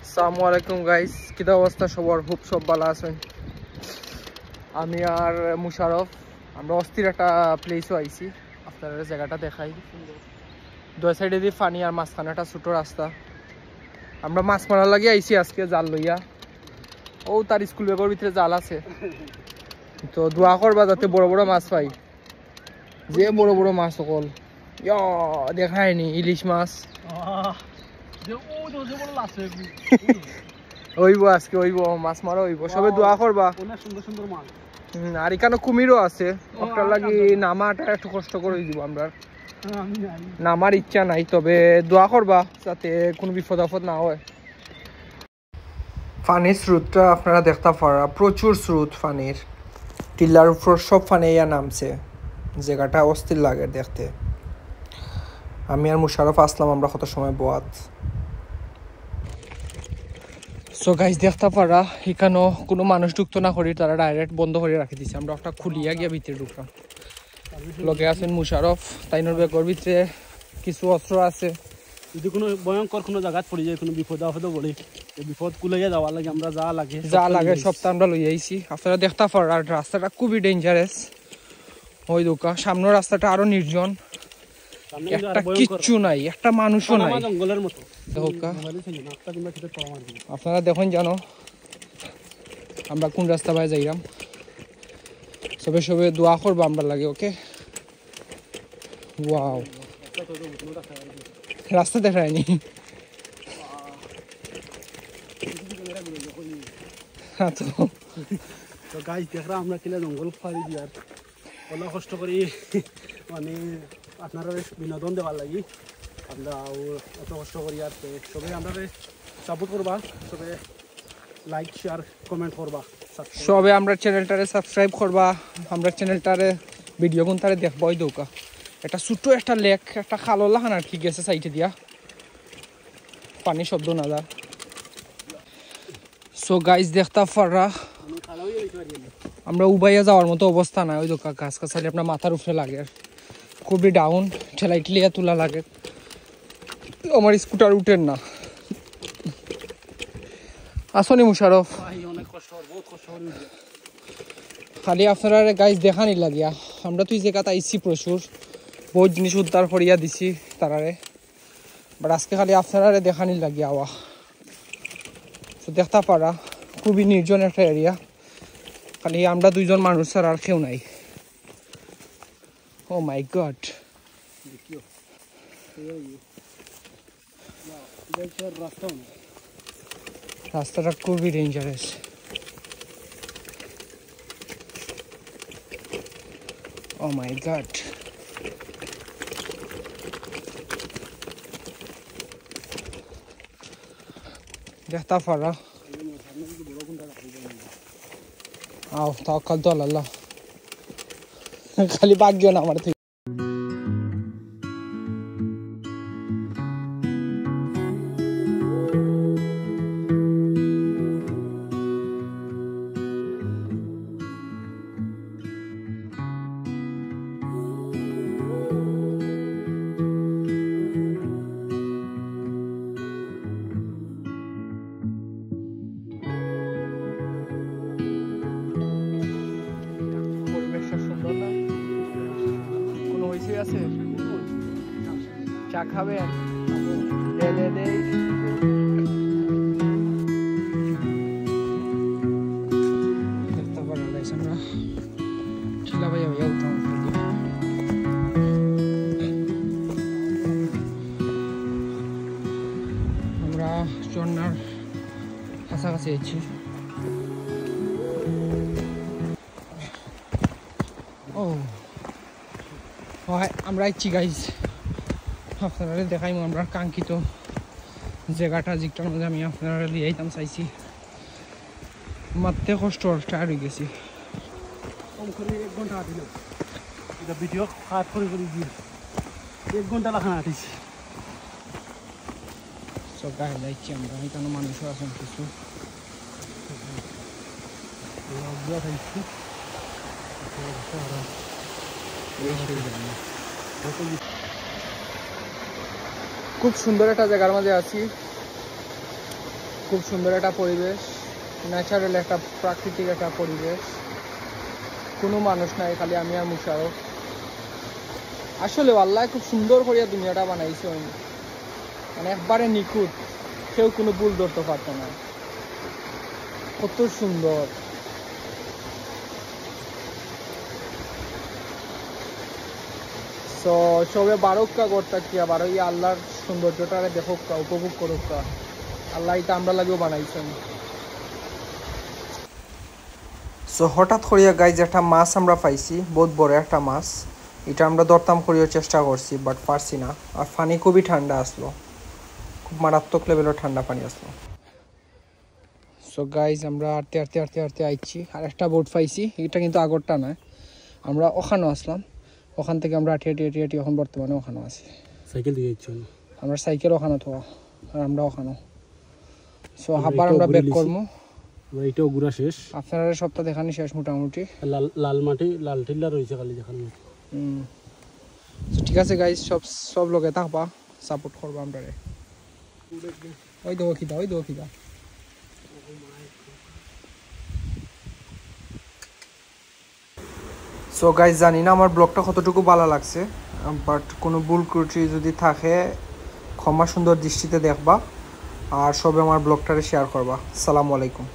আসসালামু আলাইকুম গাইস, কিটা অবস্থা সবার? খুব সব ভালো আছেন। আমি আর মুশারফ আমরা অস্থির একটা প্লেসও আইছি। আপনারা জায়গাটা দেখাই। দুই সাইডে দিয়ে পানি আর মাঝখানে একটা ছোট রাস্তা। আমরা মাছ মারার লাগে আইছি আজকে জাল লইয়া। ও তার স্কুল ব্যাগের ভিতরে জাল আছে, তো দোয়া করবা যাতে বড় বড় মাছ পাই। যে বড় বড় মাছ সকল দেখায়নি ইলিশ মাছ হইব, আজকে হইব মাছ মারা হইব। সবে দোয়া করবা। সুন্দর সুন্দর মাছ। আর এখানে কুমিরও আছে, ওটার লাগি নামাটা একটু কষ্ট করে দিব। আমরা নামার ইচ্ছা নাই, তবে দোয়া করবা যাতে কোনো বিপদ আপদ না হয়। পানির স্রোতটা আপনারা দেখতে পারা, প্রচুর স্রোত পানির। টিলার উপর সব পানি ইয়া নামছে, জায়গাটা অস্থির লাগে দেখতে। আমি আর মুশারফ আসলাম, আমরা কত সময় বোয়াত। সো গাইস দেখতে পারা এখানেও কোনো মানুষ ঢুকতো না করি, তারা ডাইরেক্ট বন্ধ করে রাখি দিছে। আমরা একটা খুলিয়া গিয়া ভিতরে ঢুকলাম। লগে আছেন মুশারফ, তাইনোর ব্যাগের ভিতরে কিছু অস্ত্র আছে। যদি কোনো ভয়ঙ্কর কোনো জায়গাত পড়ে যায়, কোনো বিপদ আপদ বলি, বিপদ কুলাইয়া যাওয়ার লাগে আমরা যা লাগে সবটা আমরা লই আইছি। আপনারা দেখতে পারা রাস্তাটা খুবই ডেঞ্জারাস। ওই দোকা সামনের রাস্তাটা আরো নির্জন, একটা কিচ্ছু নাই, একটা মানুষও নাই, জঙ্গলের মতো। আপনারা দেখুন জানো আমরা কোন রাস্তা পাই যাইলাম। সবে সবে দোয়া করবো আমরা লাগে। ওকে, ওয়াও, রাস্তা দেখায়নি। তো গাইস দেখরা আমরা কিলা জঙ্গল ফাড়ি দিয়ার অনেক কষ্ট করি, মানে আপনারা বিনোদন দেওয়ার লাগি আমরা এত কষ্ট করি। আর সবে আমরা সাপোর্ট করবা, সবে লাইক শেয়ার কমেন্ট করবা, সবে আমরা চ্যানেলটারে সাবস্ক্রাইব করবা। আমরা চ্যানেলটারে ভিডিও কোন তারে দেখবই দৌকা। একটা ছোট্ট একটা লেক, একটা খালো লাহান আর কি গেছে সাইডে দিয়া, পানি শব্দ না যা। সো গাইস দেখতা পারা আমরা উবাইয়া যাওয়ার মতো অবস্থা নাই। ওই দোকা গাছ গাছালি আপনার মাথার উপরে লাগে, খুবই ডাউন, ঠেলাই ঠেলিয়া তোলা লাগে। আমার স্কুটার উঠেন না। আসনি মুশারফ? খালি আপনারা গাইস দেখানি লাগিয়া। আমরা তুই যে কাতা আইসি প্রচুর বহুত জিনিস উদ্ধার করিয়া দিছি তারারে, বাট আজকে খালি আপনারা দেখানি লাগিয়া আওয়া। তো দেখতে পারা খুবই নির্জন একটা এরিয়া, খালি আমরা দুইজন মানুষ ছাড়া আর কেউ নাই। ও মাই গড, রাস্তাটা খুবই ডেঞ্জারাস। ও মাই গড, দেখতা পারা। আও তাওয়াক্কাল তো আল্লাহ, খালি ভাগ্য না আমার থেকে। আছে চা খাবেন? আমরা চন্নার কাছাকাছি আছি। ও আমরা আইছি গাইজ, আপনারা দেখাইম আমরা কাঙ্ক্ষিত জায়গাটা, যেটার মধ্যে আমি আপনারা লিয়ে আইতাম চাইছি। মারতে কষ্ট, টায়ার হয়ে গেছি। কম করে 1 ঘন্টা হাঁটিলাম, এটা ভিডিও কাট করে দিয়ে 1 ঘন্টা লাখান হাঁটিছি। সব গায়ে যাইছি আমরা, এখানে মানুষও আছেন কিছু। খুব সুন্দর একটা জায়গার মাঝে আছি। খুব সুন্দর একটা পরিবেশ, ন্যাচারাল একটা প্রাকৃতিক একটা পরিবেশ, কোনো মানুষ নাই, খালি আমি আর মুশারফ। আসলে আল্লাহ খুব সুন্দর করিয়া দুনিয়াটা বানাইছে, মানে একবারে নিখুঁত, কেউ কোনো ভুল ধরতে পারতো না, কত সুন্দর। সো সবে বারোক্কা করতে কি আবার ওই আল্লাহর সৌন্দর্যটারে দেখোক্কা, উপভোগ করোক্কা। আল্লাহ এটা আমরা লাগেও বানাইছেন। সো হঠাৎ করিয়া গাইজ একটা মাছ আমরা পাইছি, বহুত বড় একটা মাছ। এটা আমরা দরতাম করিও চেষ্টা করছি, বাট পারছি না। আর পানি খুবই ঠান্ডা আসলো, খুব মারাত্মক লেভেলের ঠান্ডা পানি আসলো। সো গাইজ আমরা আটতে আটতে আটতে আটতে আইছি, আর একটা বোট পাইছি। এটা কিন্তু আগরটা নয়, আমরা ওখানেও আসলাম, ওখান থেকে আমরা আটি আটি আটি আটি এখন বর্তমানে ওখানেও আছি। সাইকেল দিয়ে যাচ্ছি আমরা সাইকেল ওখানে তো, আর আমরা ওখানেও। সো আবার আমরা ব্যাক করবো। এইটাও ঘুরা শেষ, আপনারা সপ্তাহ দেখানি শেষ মোটামুটি। লাল মাটি লাল টিল্লা রয়েছে খালি দেখার মতো। ঠিক আছে গাইজ, সব লোকে থাকবা, সাপোর্ট করবা আমরা। ওই দেখো খিদা, ওই দেখো খিদা। সো গাইজ জানি না আমার ব্লগটা কতটুকু ভালো লাগছে, বাট কোনো ভুল ত্রুটি যদি থাকে ক্ষমা সুন্দর দৃষ্টিতে দেখবা, আর সবে আমার ব্লগটারে শেয়ার করবা। আসসালামু আলাইকুম।